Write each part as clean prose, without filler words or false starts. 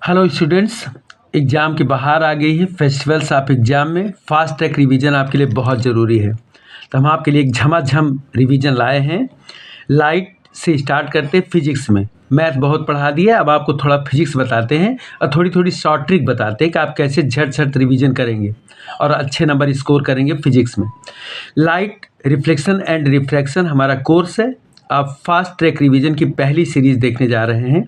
Hello students, exam की बाहर आ गई है। फेस्टिवल्स ऑफ एग्ज़ाम में फास्ट ट्रैक रिवीजन आपके लिए बहुत ज़रूरी है। तो हम आपके लिए एक झमाझम रिवीजन लाए हैं। लाइट से स्टार्ट करते हैं फिजिक्स में। मैथ बहुत पढ़ा दिया, अब आपको थोड़ा फिजिक्स बताते हैं और थोड़ी थोड़ी शॉर्ट ट्रिक बताते हैं कि आप कैसे झट झट रिवीजन करेंगे और अच्छे नंबर स्कोर करेंगे फिजिक्स में। लाइट रिफ्लेक्शन एंड रिफ्रैक्शन हमारा कोर्स है। आप फास्ट ट्रैक रिवीजन की पहली सीरीज़ देखने जा रहे हैं।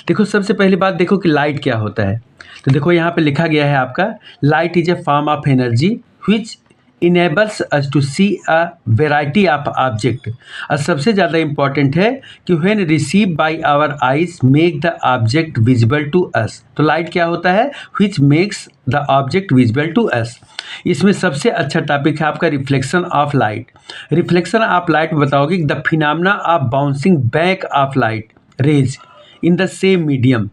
देखो, सबसे पहली बात देखो कि लाइट क्या होता है। तो देखो यहाँ पे लिखा गया है आपका, light is a form of energy which enables us to see a variety of object. और सबसे ज़्यादा इम्पॉर्टेंट है कि when receive by our eyes make the object visible to us. तो लाइट क्या होता है? Which makes the object visible to us. इसमें सबसे अच्छा टॉपिक है आपका reflection of light. Reflection of light बताओगे the phenomena of bouncing back of light rays in the same medium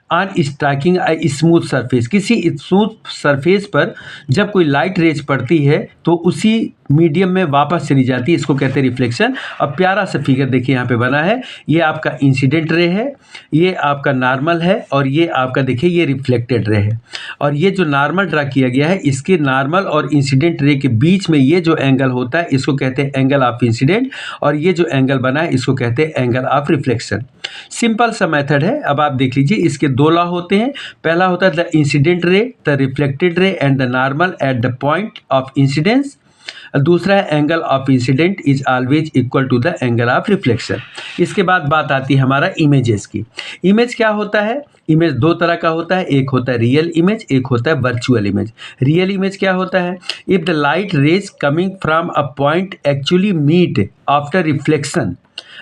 on striking a smooth surface. किसी smooth surface पर जब कोई लाइट रेज पड़ती है तो उसी मीडियम में वापस चली जाती है, इसको कहते हैं रिफ्लेक्शन। अब प्यारा सा फिगर देखिए यहाँ पे बना है, ये आपका इंसिडेंट रे है, ये आपका नॉर्मल है और ये आपका देखिए ये रिफ्लेक्टेड रे है। और ये जो नॉर्मल ड्रा किया गया है, इसके नॉर्मल और इंसिडेंट रे के बीच में ये जो एंगल होता है इसको कहते हैं एंगल ऑफ इंसिडेंट, और ये जो एंगल बना है इसको कहते हैं एंगल ऑफ रिफ्लेक्शन। सिंपल सा मेथड है। अब आप देख लीजिए, इसके दो लॉ होते हैं। पहला होता है the incident ray, the reflected ray and the normal at the point of incidence. दूसरा है angle of incident is always equal to the angle of reflection. इसके बाद बात आती है हमारा इमेजेस की। इमेज क्या होता है? इमेज दो तरह का होता है, एक होता है रियल इमेज, एक होता है वर्चुअल इमेज। रियल इमेज क्या होता है? If the light rays coming from a point actually meet after reflection.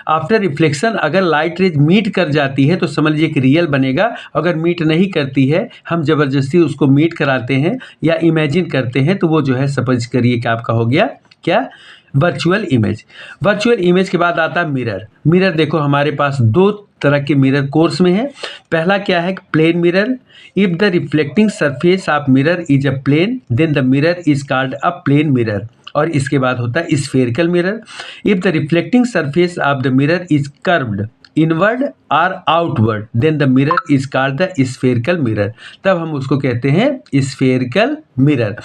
After reflection अगर लाइट रेज मीट कर जाती है तो समझ लीजिए कि रियल बनेगा। अगर मीट नहीं करती है, हम ज़बरदस्ती उसको मीट कराते हैं या इमेजिन करते हैं, तो वो जो है समझ करिए कि आपका हो गया क्या? Virtual image. वर्चुअल इमेज के बाद आता है मिरर। मिरर देखो हमारे पास दो तरह के मिरर कोर्स में है। पहला क्या है? Plane mirror. If the reflecting surface of mirror is a plane then the mirror is called a plane mirror. और इसके बाद होता है spherical mirror. If the reflecting surface of the mirror is curved inward और outward then the mirror is called the spherical mirror. तब हम उसको कहते हैं स्फेरिकल मिरर।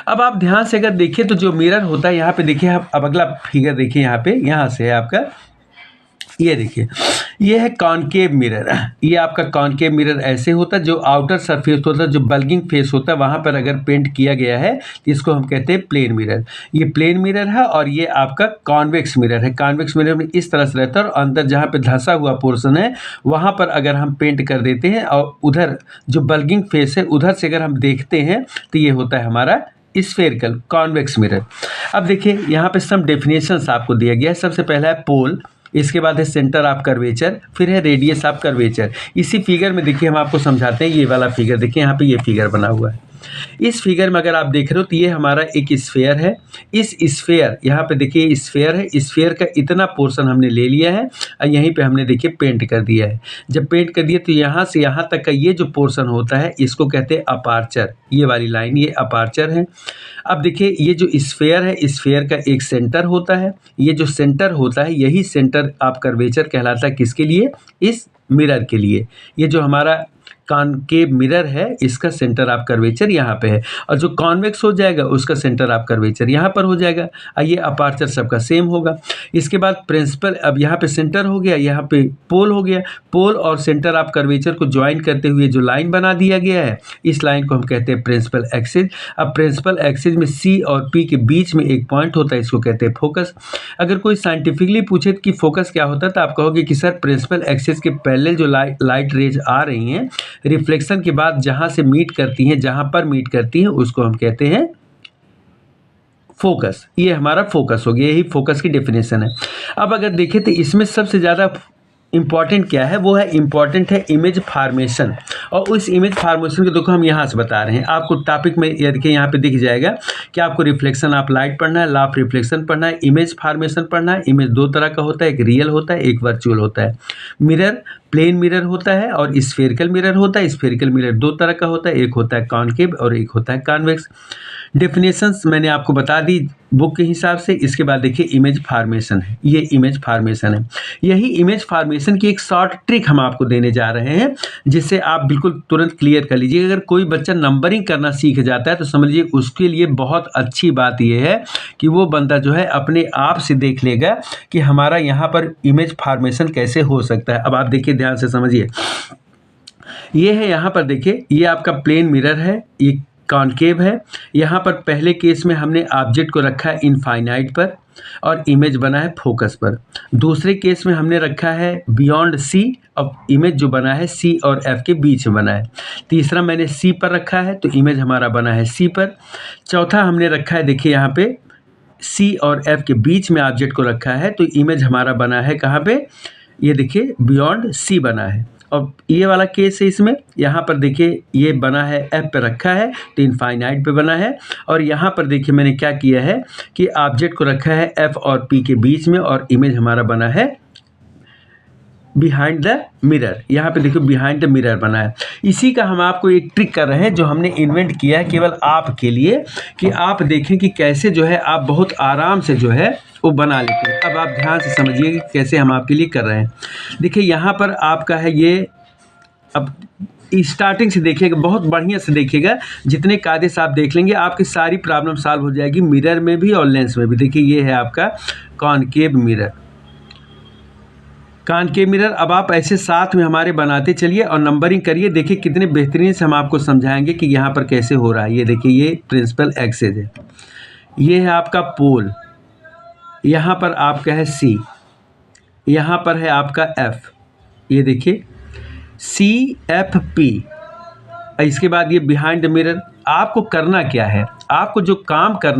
अब आप ध्यान से अगर देखिए तो जो मिरर होता है यहाँ पे देखिए, आप अब अगला फिगर देखिए, यहाँ पे यहाँ से है आपका, ये देखिए, ये है कॉनकेव मिरर। ये आपका कॉनकेव मिरर ऐसे होता है, जो आउटर सरफेस होता है, जो बल्गिंग फेस होता है, वहाँ पर अगर पेंट किया गया है इसको हम कहते हैं प्लेन मिरर। ये प्लेन मिरर है और ये आपका कॉन्वेक्स मिरर है। कॉन्वेक्स मिरर में इस तरह से रहता है और अंदर जहाँ पे धंसा हुआ पोर्शन है वहाँ पर अगर हम पेंट कर देते हैं और उधर जो बल्गिंग फेस है उधर से अगर हम देखते हैं तो ये होता है हमारा स्फेरिकल कॉन्वेक्स मिरर। अब देखिए यहाँ पे सम डेफिनेशंस आपको दिया गया है। सबसे पहला है पोल, इसके बाद है सेंटर ऑफ कर्वेचर, फिर है रेडियस ऑफ कर्वेचर। इसी फिगर में देखिए हम आपको समझाते हैं। ये वाला फिगर देखिए, यहाँ पे ये फिगर बना हुआ है। इस फिगर में अगर आप देख रहे हो तो ये हमारा एक स्फेयर है। इस स्फेयर, यहाँ पे देखिए स्फेयर है, स्फेयर का इतना पोर्शन हमने ले लिया है और यहीं पे हमने देखिए पेंट कर दिया है। जब पेंट कर दिया तो यहाँ से यहाँ तक का ये जो पोर्शन होता है इसको कहते हैं अपार्चर। ये वाली लाइन ये अपार्चर है। अब देखिए ये जो स्फेयर है, स्फेयर का एक सेंटर होता है। ये जो सेंटर होता है यही सेंटर ऑफ कर्वेचर कहलाता है। किसके लिए? इस मिरर के लिए। ये जो हमारा कॉनकेव मिरर है इसका सेंटर ऑफ कर्वेचर यहाँ पे है, और जो कॉन्वेक्स हो जाएगा उसका सेंटर ऑफ कर्वेचर यहाँ पर हो जाएगा। ये अपार्चर सबका सेम होगा। इसके बाद प्रिंसिपल, अब यहाँ पे सेंटर हो गया, यहाँ पे पोल हो गया। पोल और सेंटर ऑफ कर्वेचर को ज्वाइन करते हुए जो लाइन बना दिया गया है, इस लाइन को हम कहते हैं प्रिंसिपल एक्सिस। अब प्रिंसिपल एक्सिस में सी और पी के बीच में एक पॉइंट होता है, इसको कहते हैं फोकस। अगर कोई साइंटिफिकली पूछे कि फोकस क्या होता है तो आप कहोगे कि सर प्रिंसिपल एक्सिस के पैरेलल जो लाइट रेज आ रही हैं रिफ्लेक्शन के बाद जहां से मीट करती हैं, जहां पर मीट करती हैं उसको हम कहते हैं फोकस। ये हमारा फोकस हो गया, यही फोकस की डेफिनेशन है। अब अगर देखें तो इसमें सबसे ज़्यादा इम्पॉर्टेंट क्या है? वो है इम्पॉर्टेंट है इमेज फार्मेशन। और उस इमेज फार्मेशन को देखो हम यहाँ से बता रहे हैं आपको। टॉपिक में ये देखिए यहाँ पे दिख जाएगा कि आपको रिफ्लेक्शन ऑफ लाइट पढ़ना है, लॉ ऑफ रिफ्लेक्शन पढ़ना है, इमेज फार्मेशन पढ़ना है। इमेज दो तरह का होता है, एक रियल होता है, एक वर्चुअल होता है। मिरर प्लेन मिरर होता है और स्फेरिकल मिरर होता है। स्फेरिकल मिरर दो तरह का होता है, एक होता है कॉनकेव और एक होता है कॉन्वेक्स। डेफिनेशंस मैंने आपको बता दी बुक के हिसाब से। इसके बाद देखिए इमेज फार्मेशन है, ये इमेज फार्मेशन है। यही इमेज फार्मेशन की एक शॉर्ट ट्रिक हम आपको देने जा रहे हैं जिससे आप बिल्कुल तुरंत क्लियर कर लीजिए। अगर कोई बच्चा नंबरिंग करना सीख जाता है तो समझ लीजिए उसके लिए बहुत अच्छी बात यह है कि वो बंदा जो है अपने आप से देख लेगा कि हमारा यहाँ पर इमेज फॉर्मेशन कैसे हो सकता है। अब आप देखिए, ध्यान से समझिए। ये है, यहाँ पर देखिए, ये आपका प्लेन मिरर है, ये कॉनकेव है। यहाँ पर पहले केस में हमने ऑब्जेक्ट को रखा है इनफाइनाइट पर और इमेज बना है फोकस पर। दूसरे केस में हमने रखा है बियॉन्ड सी, अब इमेज जो बना है सी और एफ के बीच में बना है। तीसरा मैंने सी पर रखा है तो इमेज हमारा बना है सी पर। चौथा हमने रखा है, देखिए यहाँ पे सी और एफ के बीच में ऑब्जेक्ट को रखा है तो इमेज हमारा बना है कहाँ पे, ये देखिए बियॉन्ड सी बना है। और ये वाला केस है, इसमें यहाँ पर देखिए ये बना है एफ पे रखा है तो इनफाइनाइट पे बना है। और यहाँ पर देखिए मैंने क्या किया है कि ऑब्जेक्ट को रखा है एफ और पी के बीच में और इमेज हमारा बना है बिहाइंड द मिरर। यहाँ पे देखिए बिहाइंड द मिरर बना है। इसी का हम आपको एक ट्रिक कर रहे हैं जो हमने इन्वेंट किया है केवल आपके लिए, कि आप देखें कि कैसे जो है आप बहुत आराम से जो है वो बना लेते हैं। अब आप ध्यान से समझिए कि कैसे हम आपके लिए कर रहे हैं। देखिए यहाँ पर आपका है ये, अब स्टार्टिंग से देखिएगा, बहुत बढ़िया से देखिएगा। जितने कायदे से आप देख लेंगे आपकी सारी प्रॉब्लम सॉल्व हो जाएगी, मिरर में भी और लेंस में भी। देखिए ये है आपका कॉनकेव मिरर, कॉनकेव मिरर। अब आप ऐसे साथ में हमारे बनाते चलिए और नंबरिंग करिए। देखिए कितने बेहतरीन से हम आपको समझाएंगे कि यहाँ पर कैसे हो रहा है। ये देखिए ये प्रिंसिपल एक्सेस है, ये है आपका पोल, यहाँ पर आपका है सी, यहाँ पर है आपका एफ, ये देखिए सी एफ पी। इसके बाद ये बिहाइंड द मिरर। आपको करना क्या है, आपको जो काम करना